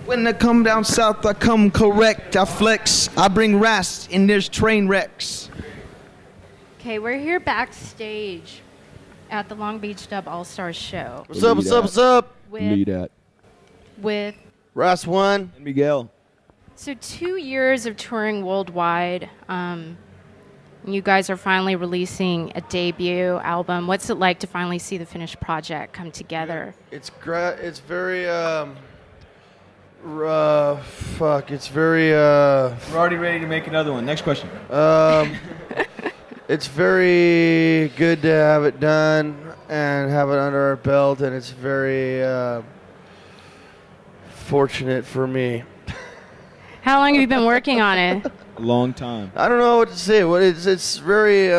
When I come down south, I come correct. I flex. I bring Ras, and there's train wrecks. Okay, we're here backstage at the Long Beach Dub Allstars show. What's up, what's up, what's up? With Ras-1. And Miguel. So 2 years of touring worldwide. You guys are finally releasing a debut album. What's it like to finally see the finished project come together? It's very it's very We're already ready to make another one. Next question. it's very good to have it done and have it under our belt, and it's very fortunate for me. How long have you been working on it? A long time. I don't know what to say. It's very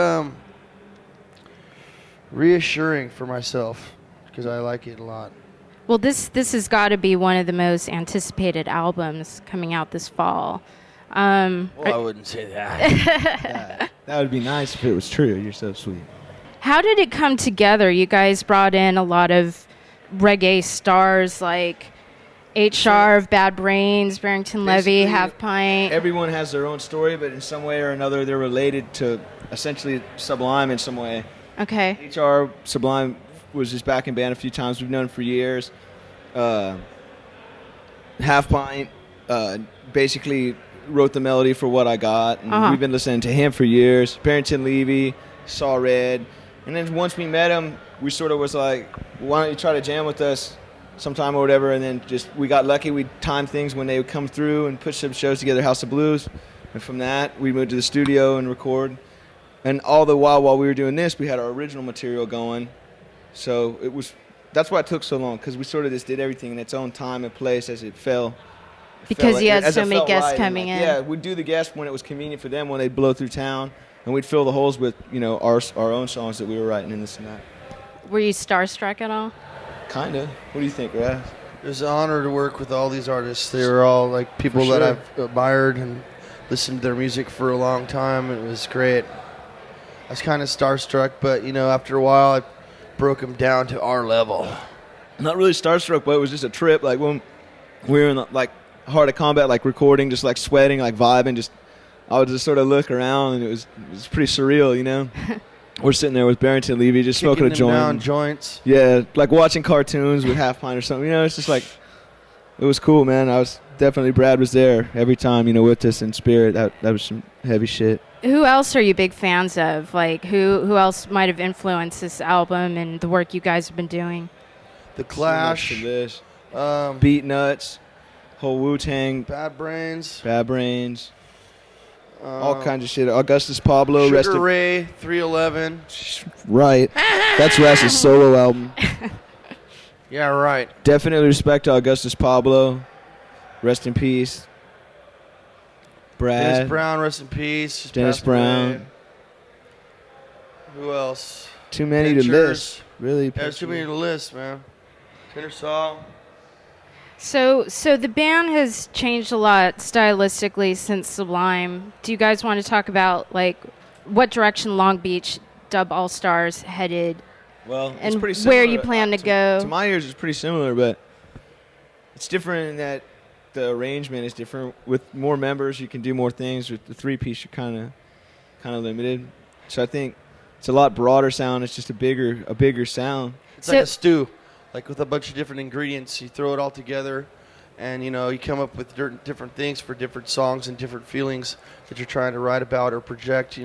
reassuring for myself because I like it a lot. Well, this has got to be one of the most anticipated albums coming out this fall. Well, I wouldn't say that. That would be nice if it was true. You're so sweet. How did it come together? You guys brought in a lot of reggae stars like HR of Bad Brains, Barrington Levy, Half Pint. Everyone has their own story, but in some way or another, they're related to essentially Sublime in some way. Okay. HR Sublime was just back in band a few times. We've known him for years. Half Pint basically wrote the melody for What I Got, and we've been listening to him for years. Barrington Levy, Saw Red, and then once we met him, we sort of was like, why don't you try to jam with us sometime or whatever, and then just we got lucky. We timed things when they would come through and put some shows together, House of Blues, and from that we moved to the studio and record. And all the while we were doing this, we had our original material going. So that's why it took so long, because we sort of just did everything in its own time and place as it fell. Because you had so many guests coming in. Yeah, we'd do the guests when it was convenient for them, when they'd blow through town, and we'd fill the holes with, our own songs that we were writing and this and that. Were you starstruck at all? Kinda. What do you think, Raz? It was an honor to work with all these artists. They were all like people that I've admired and listened to their music for a long time. It was great. I was kind of starstruck, but after a while, I broke them down to our level. Not really starstruck, but it was just a trip. Like when we were in the, Heart of Combat, recording, just sweating, vibing. I would just sort of look around, and it was pretty surreal, We're sitting there with Barrington Levy, just smoking a joint. Down joints. Yeah, watching cartoons with Half Pint or something. It's just it was cool, man. Brad was there every time, with us in spirit. That was some heavy shit. Who else are you big fans of? Who else might have influenced this album and the work you guys have been doing? The Clash. Beat Nuts. Whole Wu-Tang. Bad Brains. All kinds of shit. Augustus Pablo. Sugar Ray, 311. Right. That's Ras's solo album. Yeah, right. Definitely respect to Augustus Pablo. Rest in peace. Brad. Dennis Brown, rest in peace. Just Dennis Brown. away. Who else? Too many to list. Really? Yeah, too many to list, man. Tenor So the band has changed a lot stylistically since Sublime. Do you guys want to talk about what direction Long Beach Dub Allstars headed? Well, and it's pretty similar. Where you plan to go? To my ears, it's pretty similar, but it's different in that the arrangement is different. With more members, you can do more things. With the three-piece, you're kind of limited. So I think it's a lot broader sound. It's just a bigger sound. It's like a stew. With a bunch of different ingredients, you throw it all together, and you come up with different things for different songs and different feelings that you're trying to write about or project.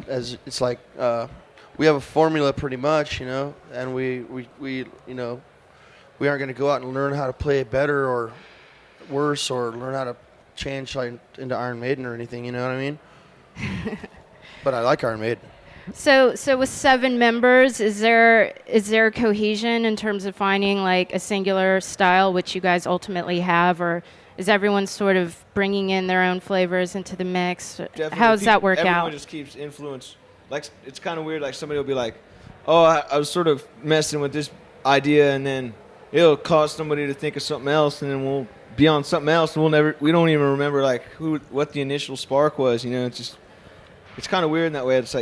As it's we have a formula pretty much, and we aren't going to go out and learn how to play it better or worse or learn how to change into Iron Maiden or anything. You know what I mean? But I like Iron Maiden. So with 7 members, is there cohesion in terms of finding a singular style, which you guys ultimately have, or is everyone sort of bringing in their own flavors into the mix? Definitely. How does that work out? Everyone just keeps influence. It's kind of weird. Somebody will be like, "Oh, I was sort of messing with this idea," and then it'll cause somebody to think of something else, and then we'll be on something else, and we don't even remember what the initial spark was. It's kind of weird in that way. It's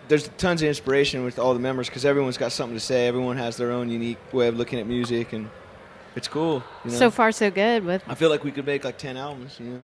there's tons of inspiration with all the members because everyone's got something to say. Everyone has their own unique way of looking at music, and it's cool. You know? So far, so good. With I feel like we could make like 10 albums. You know?